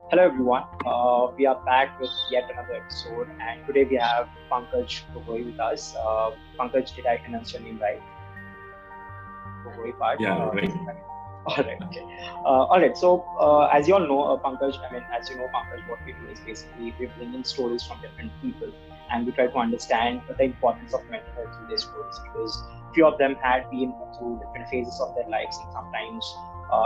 Hello everyone. We are back with yet another episode, and today we have Pankaj Gogoi with us. Pankaj, did I pronounce your name right? Gogoi part. Yeah, Is right. it right? All right. Okay. All right. So, as you all know, Pankaj, as you know, Pankaj, what we do is basically we bring in stories from different people, and we try to understand the importance of mental health through their stories because few of them had been through different phases of their lives, and sometimes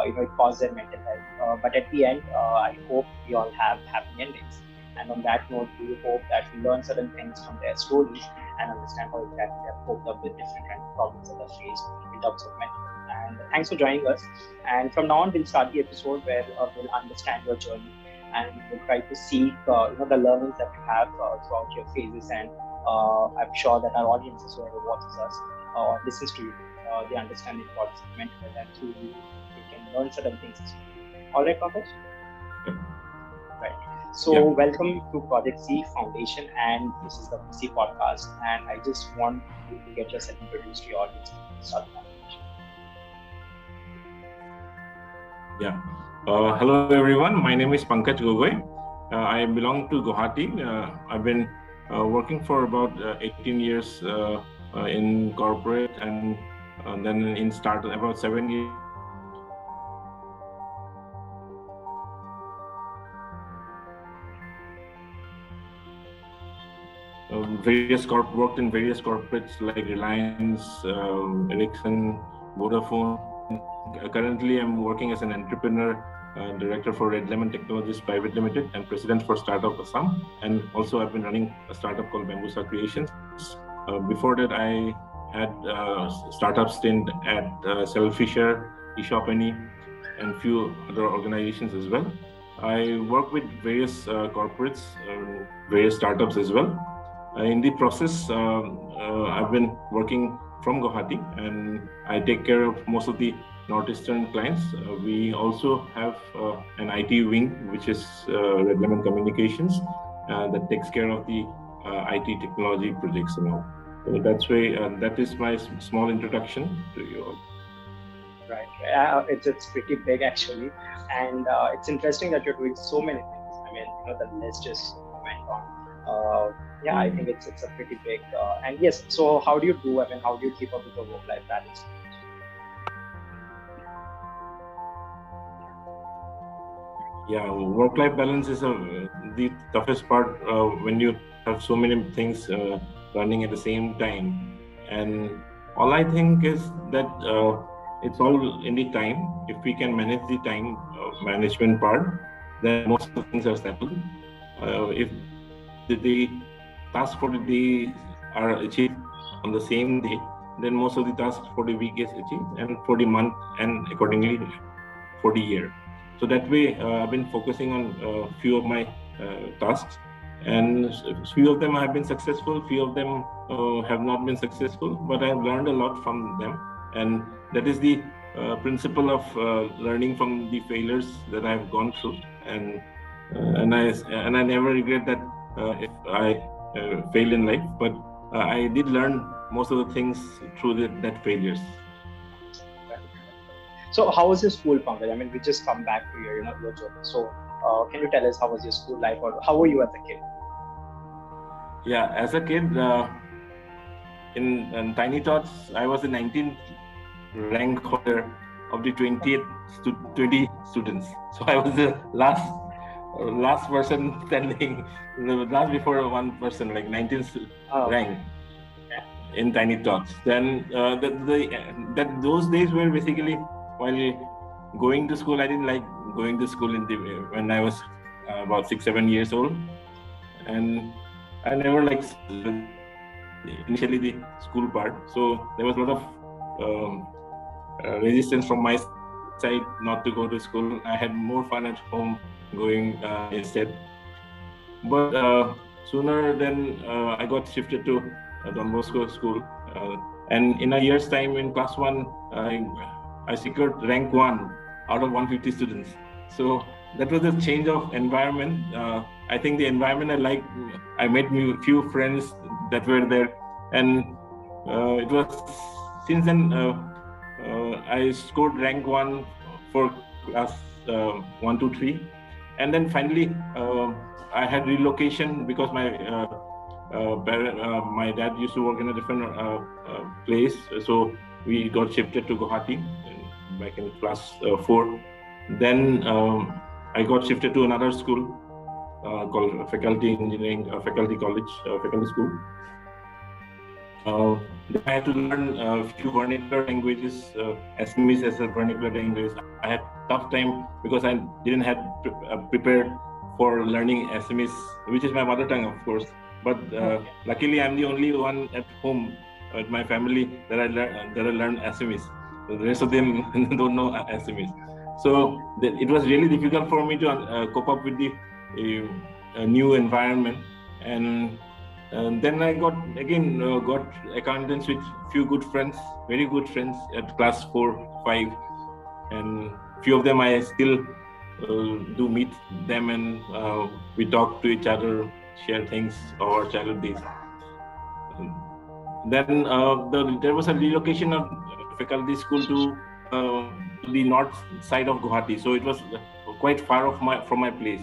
it caused their mental health. But at the end, I hope we all have happy endings. And on that note, we hope that we learn certain things from their stories and understand how exactly they have coped up with different kind of problems that they've faced in terms of mental health. And thanks for joining us. And from now on, we'll start the episode where we'll understand your journey and we'll try to seek the learnings that you have throughout your phases. And I'm sure that our audiences, whoever watches us or listens to you, they understand the importance of mental health, and through you, they can learn certain things as well. All right, Pankaj? Right. Yeah, So, welcome to Project C Foundation, and this is the C podcast. And I just want you to get yourself introduced to your audience before we start the conversation. yeah. Hello, everyone. My name is Pankaj Gogoi. I belong to Guwahati. I've been working for about 18 years in corporate and then in startup about 7 years in startup worked in various corporates like Reliance, Ericsson, Vodafone. Currently, I'm working as an entrepreneur, director for Red Lemon Technologies Private Limited, and president for Startup Assam. And also, I've been running a startup called Bambusa Creations. Before that, I had startup stint at Selfisher, eShopAny, and few other organizations as well. I work with various corporates, various startups as well. In the process, I've been working from Guwahati, and I take care of most of the northeastern clients. We also have an IT wing, which is Red Lemon Communications, that takes care of the IT technology projects and all. So that's why that is my small introduction to you all. Right. It's pretty big actually, and it's interesting that you're doing so many things. The list just went on. Yeah, I think it's a pretty big. And yes, so how do you do? How do you keep up with the work-life balance? Yeah, work-life balance is the toughest part when you have so many things running at the same time. And all I think is that it's all in the time. If we can manage the time management part, then most of the things are settled. If the tasks for the day are achieved on the same day, then most of the tasks for the week is achieved, and for the month and accordingly for the year. So that way, I've been focusing on a few of my tasks, and few of them have been successful, few of them have not been successful, but I've learned a lot from them. And that is the principle of learning from the failures that I've gone through. And I never regret that if I fail in life, but I did learn most of the things through that failures. So, how was your school, Pankaj? We just come back to your journey. So, can you tell us how was your school life, or how were you as a kid? Yeah, as a kid, in Tiny Tots, I was the 19th rank holder of the 20 students. So I was the last person standing, the last before one person, like 19th rank in Tiny Tots. Then those days were basically while going to school. I didn't like going to school when I was about 6-7 years old, and I never liked initially the school part. So there was a lot of resistance from my side not to go to school. I had more fun at home going instead. But sooner then I got shifted to Don Bosco school, and in a year's time, in class 1, I secured rank 1 out of 150 students. So that was a change of environment. I think the environment I liked. I made few friends that were there, and it was since then I scored rank 1 for class 1 to 3, And then finally, I had relocation because my dad used to work in a different place. So we got shifted to Guwahati back in class 4. Then I got shifted to another school called Faculty Engineering, Faculty College, Faculty School. Then I had to learn a few vernacular languages, SMEs as a vernacular language. I had tough time because I didn't have prepared for learning SMEs, which is my mother tongue, of course. But luckily, I'm the only one at home with my family that I learned SMEs. The rest of them don't know SMEs. So it was really difficult for me to cope up with the new environment. And then I got acquaintance with few good friends, very good friends at class 4, 5, and few of them I still do meet them, and we talk to each other, share things of our childhood days. Then there was a relocation of faculty school to the north side of Guwahati, so it was quite far off from my place.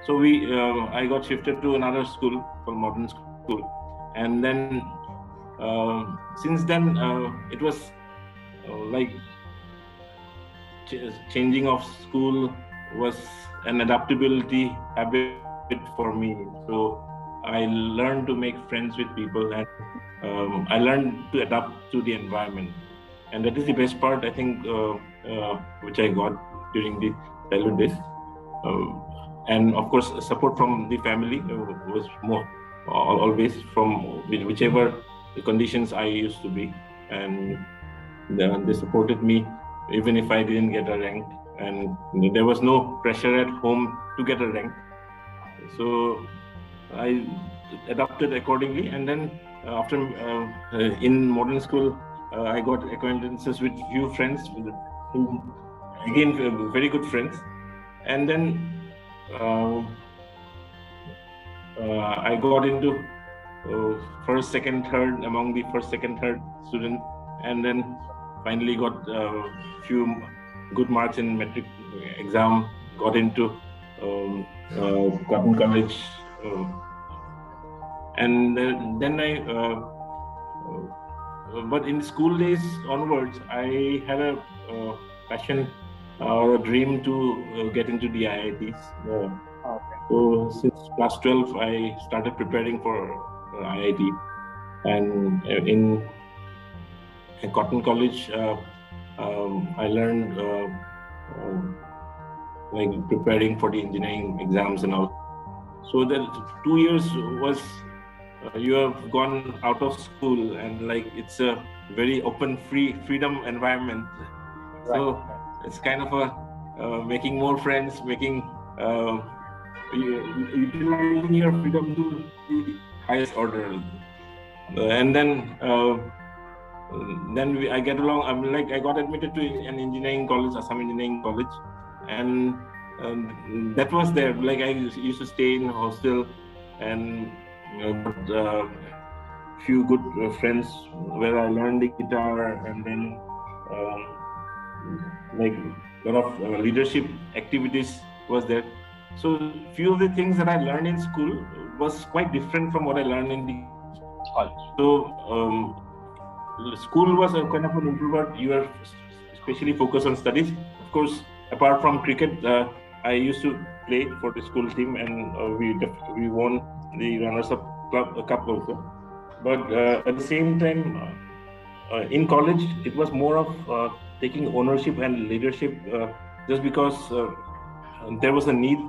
So I got shifted to another school called Modern School, and then since then it was like changing of school was an adaptability habit for me. So I learned to make friends with people, and I learned to adapt to the environment, and that is the best part, I think, which I got during the childhood days. And of course, support from the family was more always from whichever conditions I used to be, and they supported me even if I didn't get a rank, and there was no pressure at home to get a rank. So I adapted accordingly, and then after in Modern School, I got acquaintances with few friends, again very good friends, and then I got into first, second, third among the first, second, third student, and then finally got few good marks in metric exam. Got into Cotton College, and then but in school days onwards, I had a passion or a dream to get into the IITs. So since class 12, I started preparing for IIT, and in Cotton College, I learned like preparing for the engineering exams and all. So the 2 years was you have gone out of school, and like it's a very open, freedom environment. Right. So it's kind of a making more friends, making utilizing your freedom to the highest order. And then I get along. I got admitted to an engineering college, Assam Engineering College, and that was there. Like I used to stay in a hostel, and got few good friends where I learned the guitar, and then like a lot of leadership activities was there. So few of the things that I learned in school was quite different from what I learned in the college. So school was a kind of an introvert. You are especially focused on studies. Of course, apart from cricket, I used to play for the school team, and we won the runners-up cup also. But at the same time, in college, it was more of taking ownership and leadership, just because there was a need,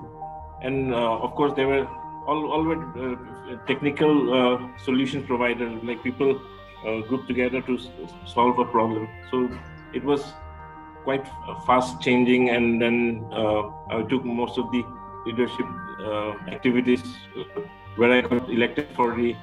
and of course there were always technical solution providers, like people grouped together to solve a problem. So it was quite fast changing, and then I took most of the leadership activities where I got elected for the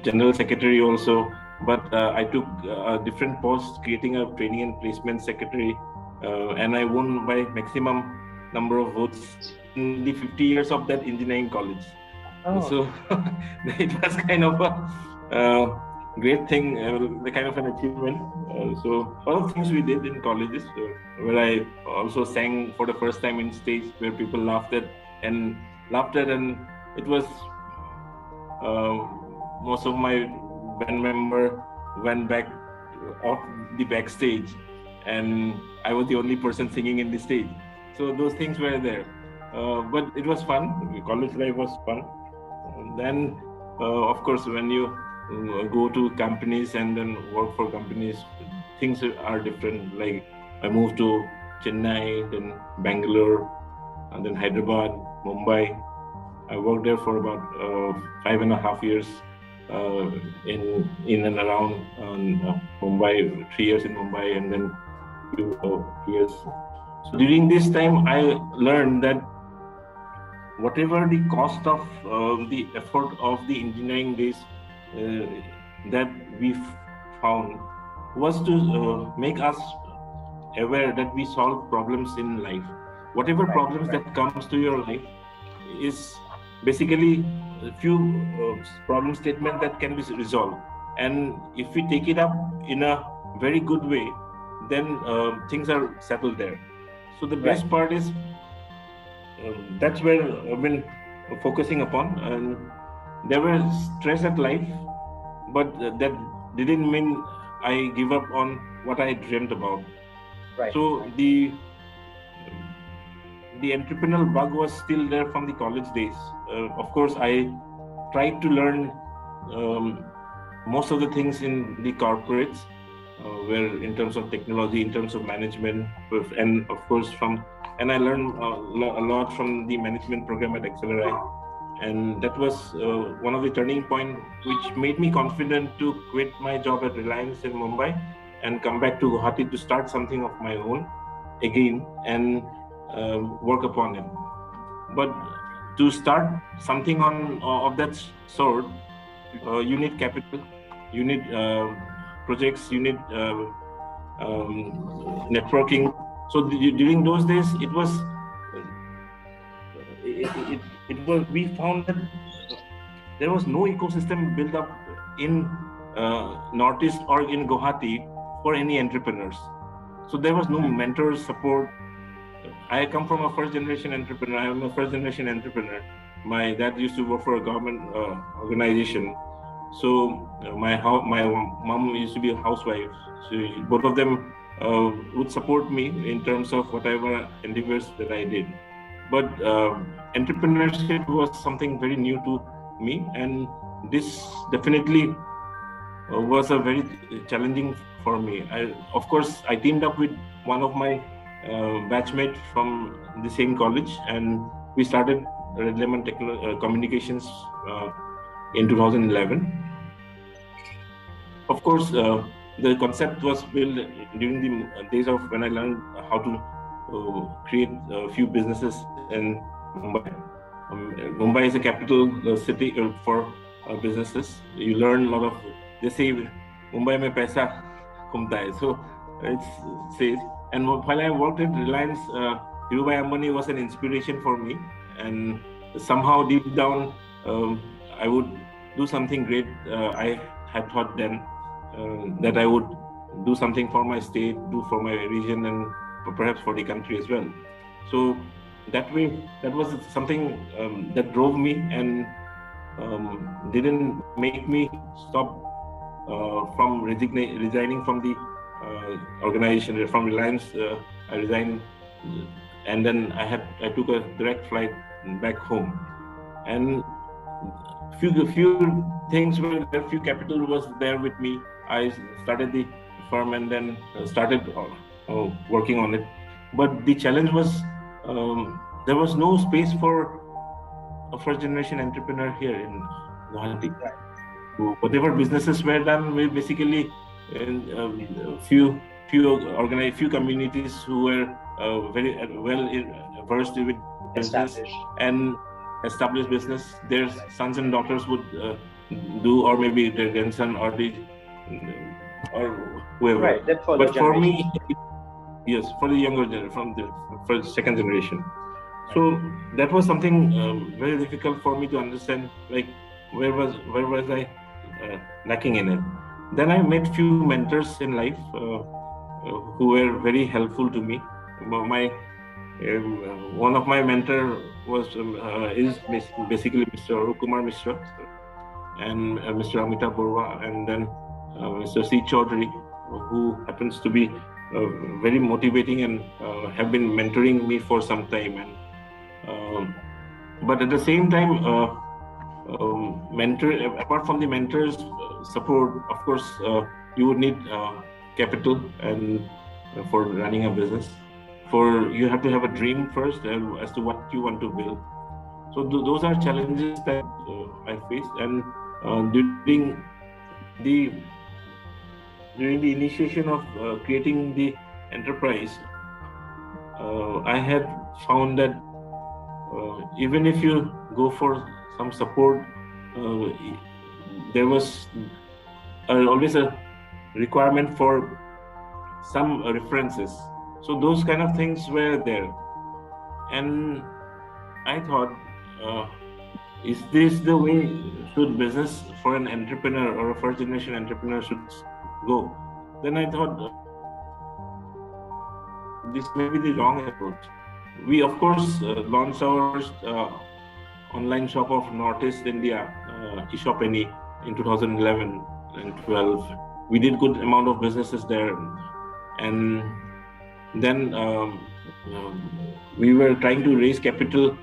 general secretary also, but I took a different post, creating a training and placement secretary, and I won by maximum number of votes in the 50 years of that engineering college. Oh. So it was kind of a great thing, the kind of an achievement. So a lot of things we did in colleges, where I also sang for the first time in stage where people laughed at, and it was most of my band member went back off the backstage, and I was the only person singing in the stage. So those things were there, but it was fun. College life was fun. Then, of course, when you go to companies and then work for companies, things are different. Like I moved to Chennai, then Bangalore, and then Hyderabad, Mumbai. I worked there for about 5.5 years in and around Mumbai, 3 years in Mumbai, and then few years. So during this time, I learned that whatever the cost of the effort of the engineering days that we found was to make us aware that we solve problems in life. Whatever problems that comes to your life is basically a few problem statement that can be resolved, and if we take it up in a very good way, then things are settled there. So the best part is that's where I've been focusing upon, and there was stress at life, but that didn't mean I give up on what I dreamt about. So the entrepreneurial bug was still there from the college days. Of course, I tried to learn most of the things in the corporates, where in terms of technology, in terms of management, and of course and I learned a lot from the management program at Accelerate, and that was one of the turning point which made me confident to quit my job at Reliance in Mumbai and come back to Guwahati to start something of my own again and work upon it. But to start something of that sort, you need capital, you need projects, you need networking. So during those days, it was we found that there was no ecosystem built up in Northeast or in Guwahati for any entrepreneurs. So there was no mentor support. I come from a first-generation entrepreneur. I am a first-generation entrepreneur. My dad used to work for a government organization. So my mom used to be a housewife. So both of them would support me in terms of whatever endeavors that I did. But entrepreneurship was something very new to me, and this definitely was a very challenging for me. Of course, I teamed up with one of my batchmate from the same college, and we started Red Lemon Communications in 2011. Of course, the concept was built during the days of when I learned how to create a few businesses in Mumbai. Mumbai is a capital city for businesses. You learn a lot of. They say Mumbai mein paisa ghumta hai. So it says. And while I worked at Reliance, Dhirubhai Ambani was an inspiration for me. And somehow deep down, I would do something great. I had thought then that I would do something for my state, do for my region, and perhaps for the country as well. So that way, that was something that drove me and didn't make me stop from resigning from the organization. From Reliance, I resigned, and then I took a direct flight back home. And few things were there, few capital was there with me. I started the firm and then started working on it. But the challenge was there was no space for a first generation entrepreneur here in Guwahati. Whatever businesses were done, we basically few communities who were very well versed with business and established business. Their sons and daughters would do, or maybe their grandson or whoever. Right, but for me, yes, for the younger generation, from the first, second generation. So that was something very difficult for me to understand. Like where was I lacking in it? Then I met few mentors in life who were very helpful to me. One of my mentor is basically Mr. Kumar Mishra and Mr. Amitabh Borwa, and then Mr. C. Chaudhary, who happens to be very motivating and have been mentoring me for some time. And but at the same time, apart from the mentors support, of course, you would need capital and for running a business. You have to have a dream first as to what you want to build. So those are challenges that I faced, and the during the initiation of creating the enterprise, I had found that even if you go for some support, there was always a requirement for some references. So those kind of things were there, and I thought, is this the way should business for an entrepreneur or a first generation entrepreneur should go? Then I thought this may be the wrong approach. We of course launched our first online shop of Northeast India, eShop.any, in 2011 and 12. We did good amount of businesses there, and then we were trying to raise capital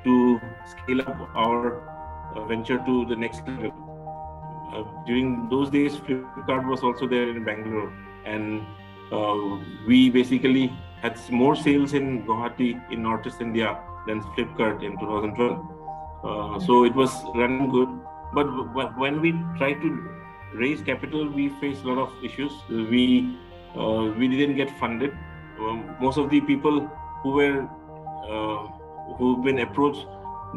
to scale up our venture to the next level. During those days, Flipkart was also there in Bangalore, and we basically had more sales in Guwahati in Northeast India than Flipkart in 2012. So it was running good. But when we tried to raise capital, we faced a lot of issues. We didn't get funded. Most of the people who've been approached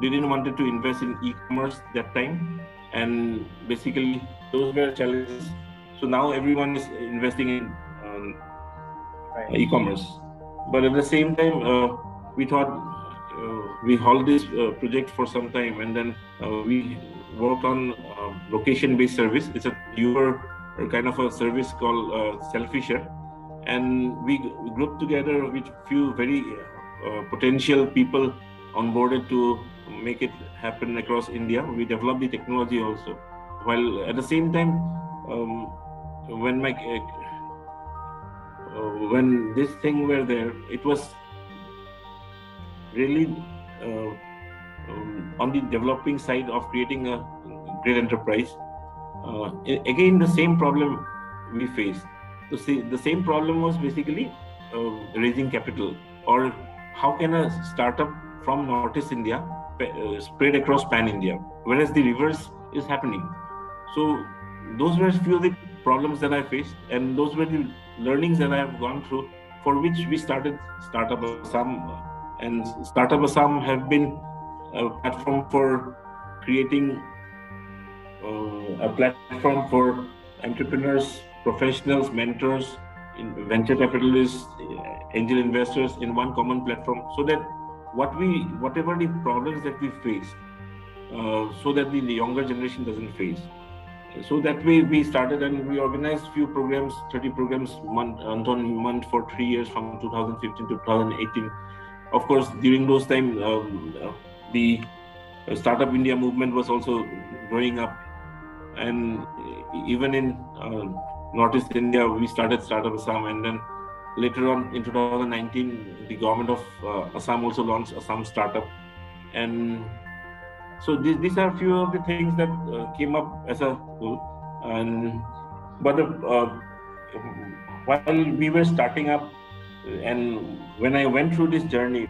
didn't wanted to invest in e-commerce that time, and basically those were challenges. So now everyone is investing in e-commerce, but at the same time we thought we hold this project for some time, and then we worked on location-based service. It's a newer kind of a service called Selfisher, and we grouped together with few very potential people onboarded to make it happen across India. We developed the technology also, while at the same time when this thing were there, it was really on the developing side of creating a great enterprise. Again, the same problem we faced. The same problem was basically raising capital, or how can a startup from Northeast India spread across pan-India, whereas the reverse is happening. So those were few of the problems that I faced, and those were the learnings that I have gone through, for which we started Startup Assam. And Startup Assam have been a platform for creating a platform for entrepreneurs, professionals, mentors, venture capitalists, angel investors in one common platform, so that whatever the problems that we face, so that the younger generation doesn't face. So that way we started, and we organized few programs, 30 programs on month for 3 years, from 2015 to 2018. Of course, during those time, the Startup India movement was also growing up, and even in Northeast India, we started Startup Assam, and then later on in 2019, the government of Assam also launched Assam Startup. And so these are a few of the things that came up as a whole. But while we were starting up, and when I went through this journey,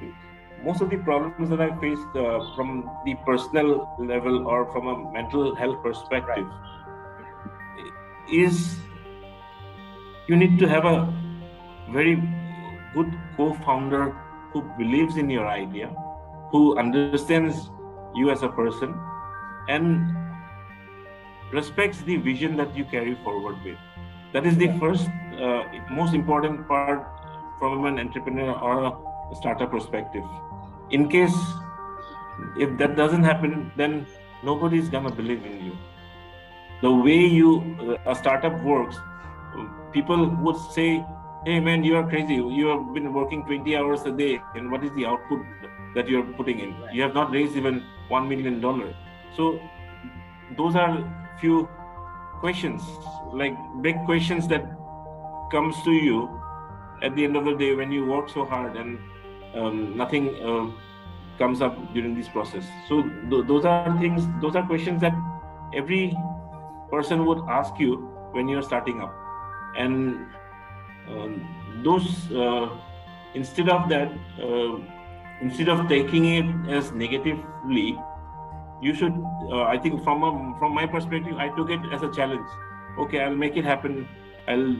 most of the problems that I faced from the personal level or from a mental health perspective is you need to have a very good co-founder who believes in your idea, who understands you as a person, and respects the vision that you carry forward with. That is the first, most important part from an entrepreneur or a startup perspective. In case if that doesn't happen, then nobody is gonna believe in you. the way a startup works, people would say, "Hey man, you are crazy. You have been working 20 hours a day, and what is the output that you are putting in? You have not raised even $1 million." So those are few questions, like big questions that comes to you at the end of the day when you work so hard and nothing comes up during this process. So those are questions that every person would ask you when you're starting up. And those instead of that, instead of taking it as negatively, you should, I think from my perspective, I took it as a challenge. Okay, I'll make it happen. I'll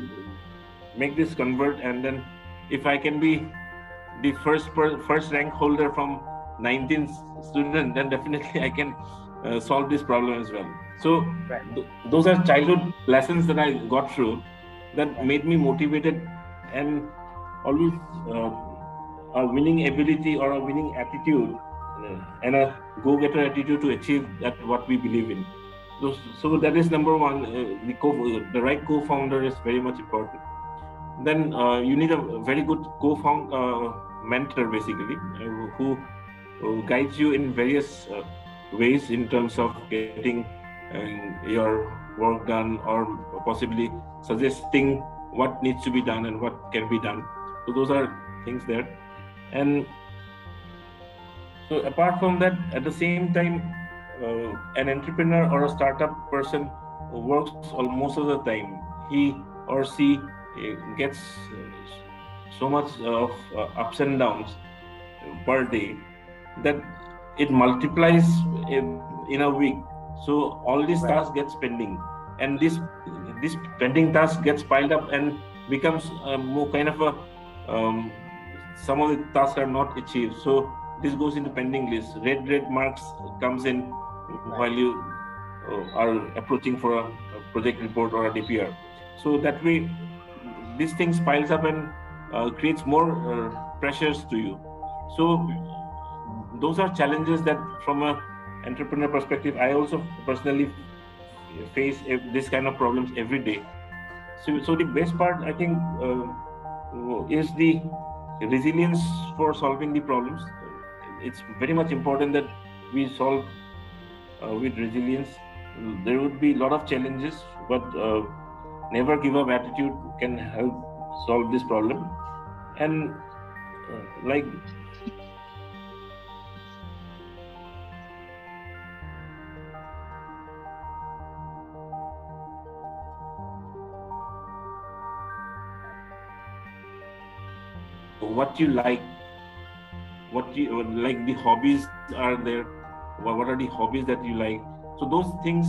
make this convert, and then if I can be the first rank holder from 19 students, then definitely I can solve this problem as well. So those are childhood lessons that I got through that made me motivated, and always a winning ability or a winning attitude and a go-getter attitude to achieve that what we believe in. So that is number one. The right co-founder is very much important. Then you need a very good mentor, basically, who guides you in various ways in terms of getting your work done, or possibly suggesting what needs to be done and what can be done. So those are things there. And so apart from that, at the same time, an entrepreneur or a startup person works almost of the time. He or she gets so much of ups and downs per day that it multiplies in a week. So all these tasks gets pending, and this pending task gets piled up and becomes more kind of a some of the tasks are not achieved. So this goes into pending list. Red marks comes in while you are approaching for a project report or a DPR. So that way, these things piles up and creates more pressures to you. So those are challenges that, from an entrepreneur perspective, I also personally face this kind of problems every day. So the best part, I think, is the resilience for solving the problems. It's very much important that we solve with resilience. There would be a lot of challenges, but never give up attitude can help solve this problem. And like what you like, what you like, the hobbies are there. What are the hobbies that you like? So those things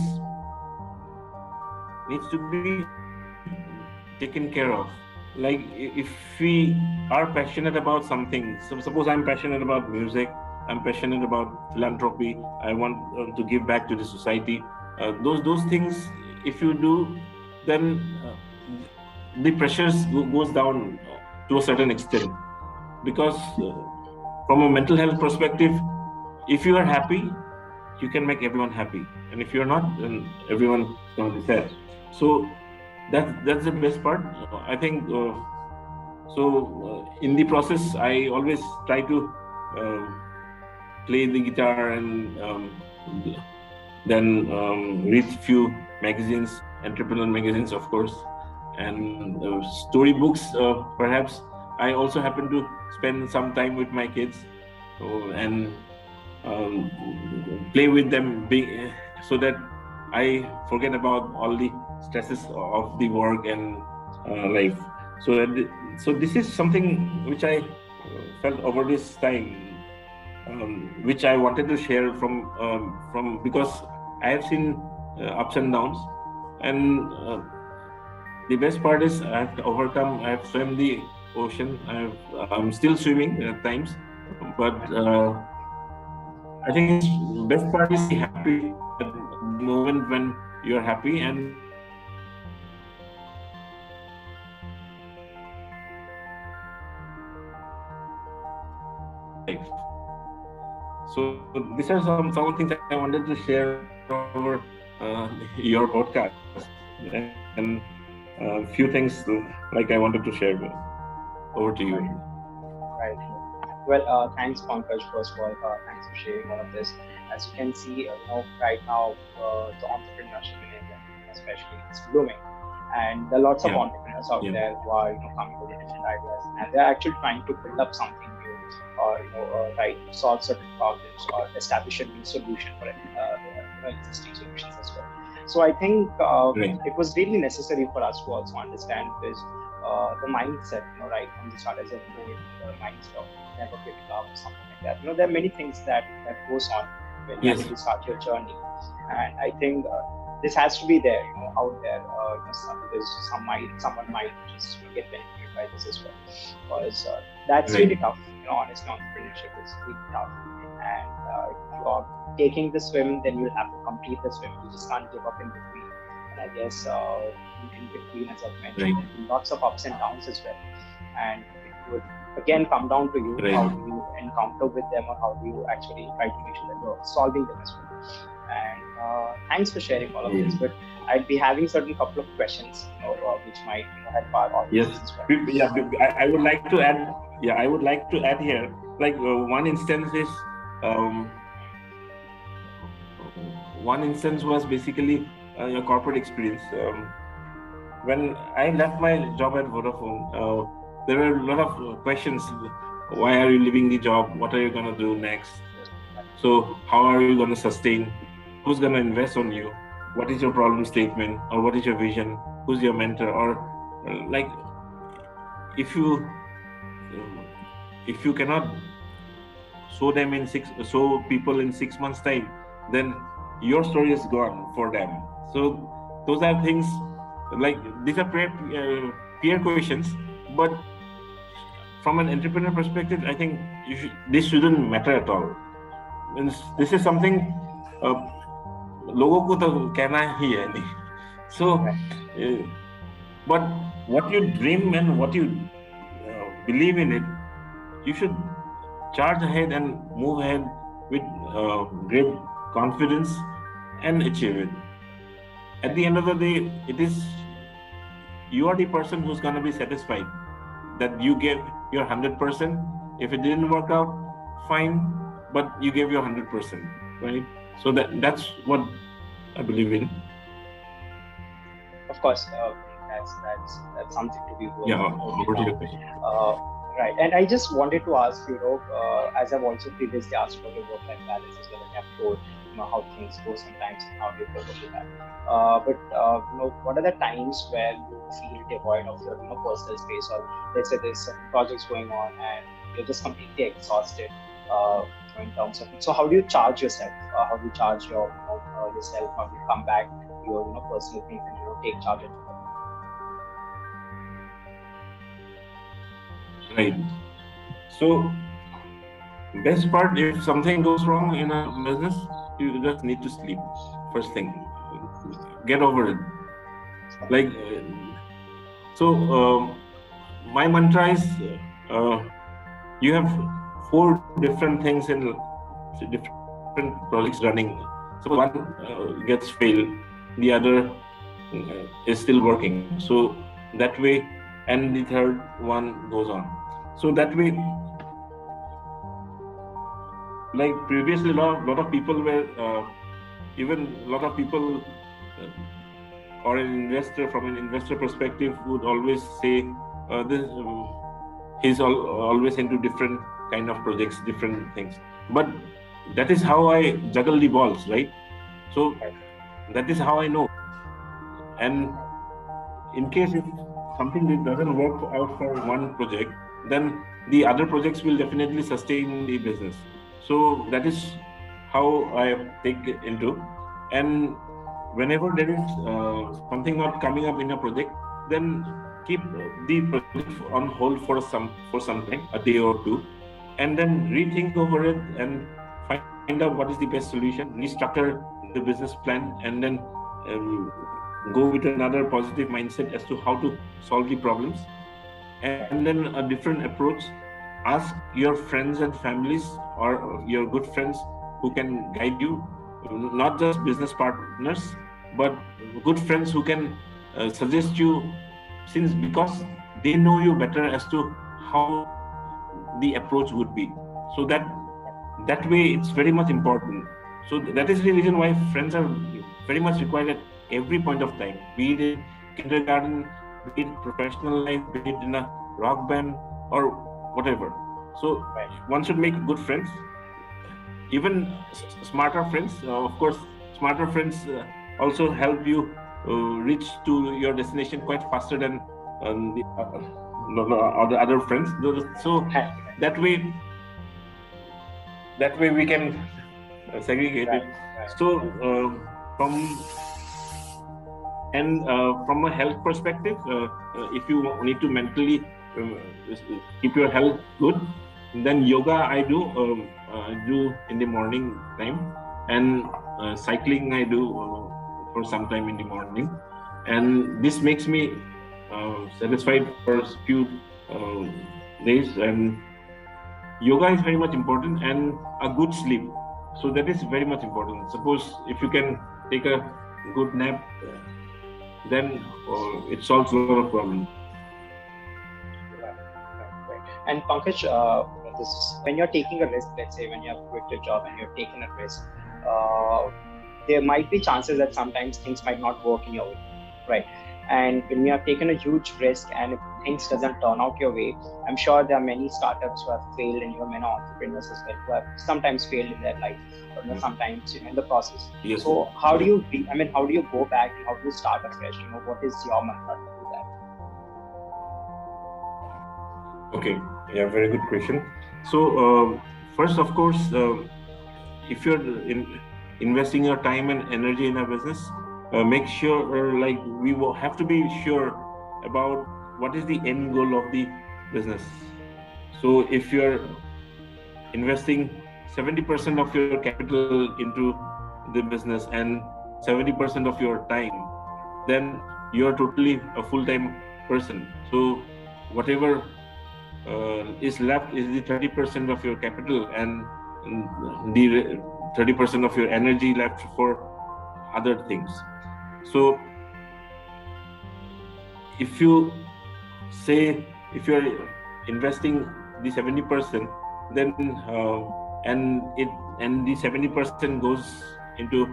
needs to be taken care of. Like if we are passionate about something, so suppose I'm passionate about music, I'm passionate about philanthropy, I want to give back to the society. Those things, if you do, then the pressures goes down to a certain extent, because from a mental health perspective, if you are happy, you can make everyone happy, and if you're not, then everyone is going to be sad. So that's the best part, I think. In the process, I always try to play the guitar and then read few magazines, entrepreneur magazines, of course, and storybooks. Perhaps I also happen to spend some time with my kids and play with them, so that I forget about all the stresses of the work and life. So this is something which I felt over this time, which I wanted to share from because I have seen ups and downs, and the best part is I have overcome. I have swum the ocean. I'm still swimming at times, but I think it's best part is be happy at the moment when you're happy, and so these are some things I wanted to share over your podcast, and a few things like I wanted to share. Over to you. Right. Well, thanks, Pankaj, first of all. Thanks for sharing all of this. As you can see, right now, the entrepreneurship in India, especially, is blooming. And there are lots of entrepreneurs out there who are, coming with different ideas, and they're actually trying to build up something new, or try to solve certain problems, or establish a new solution for existing solutions as well. So I think it was really necessary for us to also understand this, the mindset, right from the start, as a whole, the mindset of never giving up, something like that. There are many things that goes on when you start your journey, and I think this has to be there, out there, because someone might just get benefited by this as well, because that's really tough. Honestly, entrepreneurship is really tough, and if you are taking the swim, then you'll have to complete the swim. You just can't give up in between. And I guess in between, as I've mentioned, there'll be lots of ups and downs as well, and it would again come down to you, how do you encounter with them, or how do you actually try to make sure that you're solving them as well. And thanks for sharing all of this. But I'd be having certain couple of questions, which might help our audience as well. Yeah, I would like to add. Yeah, I would like to add here. Like one instance was basically a corporate experience. When I left my job at Vodafone, there were a lot of questions. Why are you leaving the job? What are you going to do next? So how are you going to sustain? Who's going to invest on you? What is your problem statement, or what is your vision? Who's your mentor? Or like, if you cannot show people in 6 months' time, then your story is gone for them. So those are things like, these are peer questions, but from an entrepreneur perspective, I think this shouldn't matter at all. This is something लोगों को तो कहना ही है नहीं. So, but what you dream and what you believe in it, you should charge ahead and move ahead with great confidence and achieve it. At the end of the day, you are the person who's going to be satisfied that you gave your 100%. If it didn't work out, fine, but you gave your 100%, right? So that's what I believe in. Of course, that's something to be worked on. Right, and I just wanted to ask, as I've also previously asked about your work-life balance as well, and I've told how things go sometimes and how you cope with that. But what are the times where you feel devoid of your personal space, or let's say there's projects going on and you're just completely exhausted in terms of it. So how do you charge yourself? How do you charge yourself? How do you come back to your personal things and take charge of it? Right. So, best part, if something goes wrong in a business, you just need to sleep. First thing, get over it. Like, so my mantra is, you have 4 different things in different projects running. So one gets failed, the other is still working. So that way, and the third one goes on. So that way, like previously, a lot of people were, or an investor, from an investor perspective, would always say, he's always into different kind of projects, different things. But that is how I juggle the balls, right? So that is how I know. And in case if something that doesn't work out for one project, then the other projects will definitely sustain the business. So that is how I take it into. And whenever there is something not coming up in a project, then keep the project on hold for some time, a day or two, and then rethink over it and find out what is the best solution, restructure the business plan, and then go with another positive mindset as to how to solve the problems, and then a different approach. Ask your friends and families or your good friends who can guide you, not just business partners, but good friends who can suggest you, because they know you better as to how the approach would be. So that way it's very much important. So that is the reason why friends are very much required at every point of time, be it in kindergarten, be it professional life, be it in a rock band or whatever. So one should make good friends, even smarter friends. Of course, smarter friends also help you reach to your destination quite faster than the other friends. So that way we can segregate it. So from a health perspective, if you need to mentally keep your health good, then yoga I do in the morning time, and cycling I do for some time in the morning, and this makes me satisfied for a few days. And yoga is very much important, and a good sleep. So that is very much important. Suppose if you can take a good nap, then it solves a lot of problems. And Pankaj, when you're taking a risk, let's say when you have quit your job and you're taking a risk, there might be chances that sometimes things might not work in your way, right? And when you have taken a huge risk and if things doesn't turn out your way, I'm sure there are many startups who have failed, and many entrepreneurs as well who have sometimes failed in their life, or sometimes in the process. Yes. So how do you how do you go back and how do you start afresh? What is your mantra to do that? Okay, yeah, very good question. So first, of course, if you're investing your time and energy in a business, make sure we will have to be sure about what is the end goal of the business. So if you're investing 70% of your capital into the business and 70% of your time, then you're totally a full-time person. So whatever is left is the 30% of your capital and the 30% of your energy left for other things. So if you're investing the 70%, then and the 70% goes into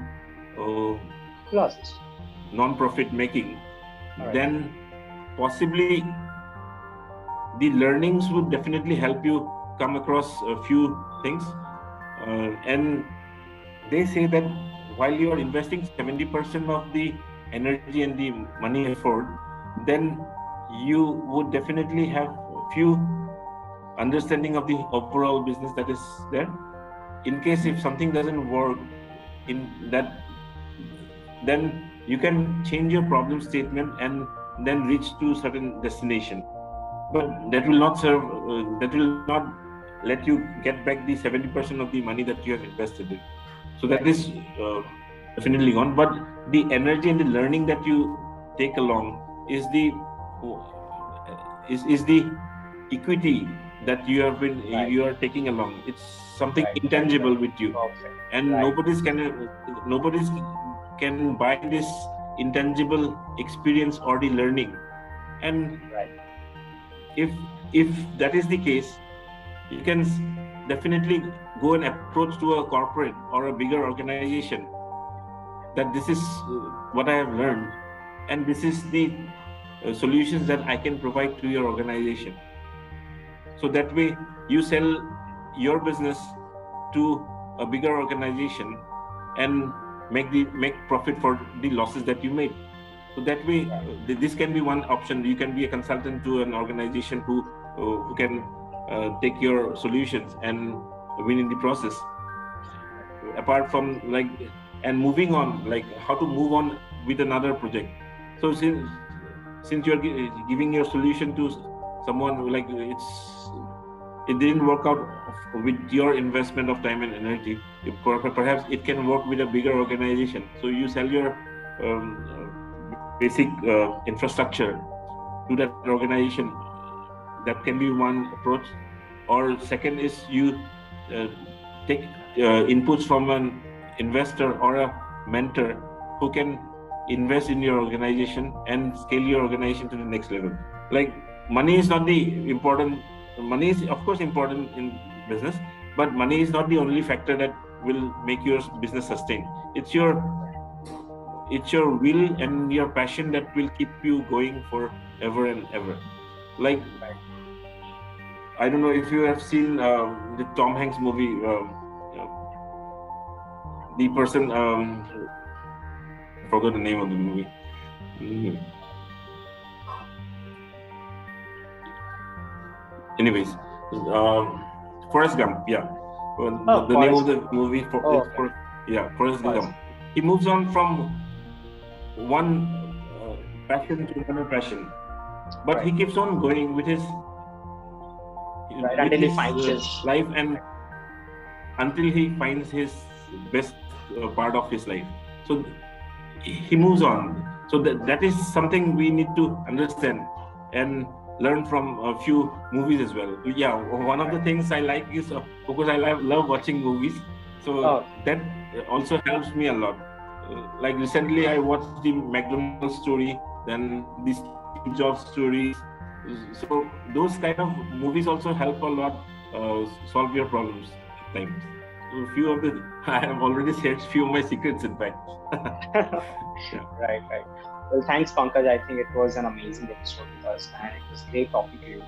losses, non-profit making, then possibly the learnings would definitely help you come across a few things. And they say that while you are investing 70% of the energy and the money effort, then you would definitely have a few understanding of the overall business that is there. In case if something doesn't work in that, then you can change your problem statement and then reach to certain destination. But that will not serve, that will not let you get back the 70% of the money that you have invested in. So that is definitely gone. But the energy and the learning that you take along is the equity that you have been you are taking along. It's something intangible with you, and nobody's can buy this intangible experience or the learning. And if that is the case, you can definitely go and approach to a corporate or a bigger organization that this is what I have learned, and this is the solutions that I can provide to your organization. So that way you sell your business to a bigger organization and make profit for the losses that you made. So that way, this can be one option. You can be a consultant to an organization who can take your solutions and win in the process. Apart from and moving on, how to move on with another project. So since you're giving your solution to someone, it didn't work out with your investment of time and energy, perhaps it can work with a bigger organization. So you sell your basic infrastructure to that organization. That can be one approach. Or second is you take inputs from an investor or a mentor who can invest in your organization and scale your organization to the next level. Like, money is not the important. Money is of course important in business, but money is not the only factor that will make your business sustain. It's your will and your passion that will keep you going for ever and ever. Like, I don't know if you have seen the Tom Hanks movie, the person, I forgot the name of the movie. Anyways, Forrest Gump, yeah. The name of the movie, Forrest Gump. He moves on from one passion to another passion, but he keeps on going with his until he finds his life, and until he finds his best part of his life. So he moves on. So that is something we need to understand and learn from a few movies as well. Yeah, one of the things I like is because I love watching movies. So that also helps me a lot. Like recently, I watched the McDonald's story, then the Steve Jobs stories. So those kind of movies also help a lot solve your problems at times. So few of the I have already shared few of my secrets, in fact. Right. Well, thanks, Pankaj. I think it was an amazing episode with us, and it was great talking to you.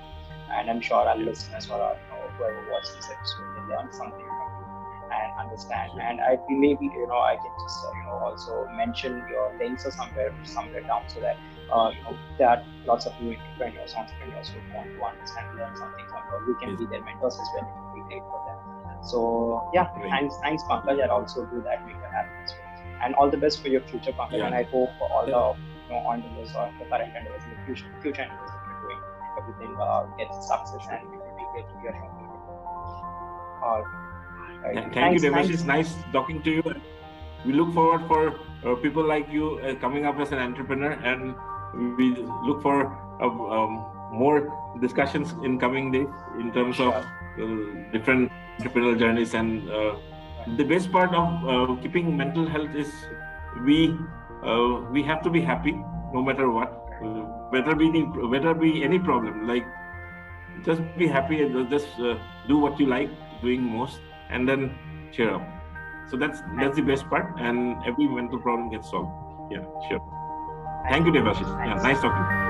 And I'm sure our listeners or whoever watched this episode, they learned something from you and understand. And I maybe I can just also mention your links or somewhere down, so that there are lots of new entrepreneurs who want to understand, learn something from you. We can be their mentors as well. It would be great for them. So yeah, thanks, Pankaj. I'll also do that. Make that happen as well. And all the best for your future, Pankaj. And I hope for all the endeavors or the current endeavors and the future endeavors that you're doing, everything gets success, and it will be great to hear from you. Thank you, Devash. It's nice talking to you. We look forward for people like you coming up as an entrepreneur, and we look for more discussions in coming days in terms of different entrepreneurial journeys. And the best part of keeping mental health is we have to be happy no matter what, whether be any problem. Like, just be happy and just do what you like doing most, and then cheer up. So that's the best part, and every mental problem gets solved. Yeah, sure. Thank you, Devashis. Yeah, nice talking.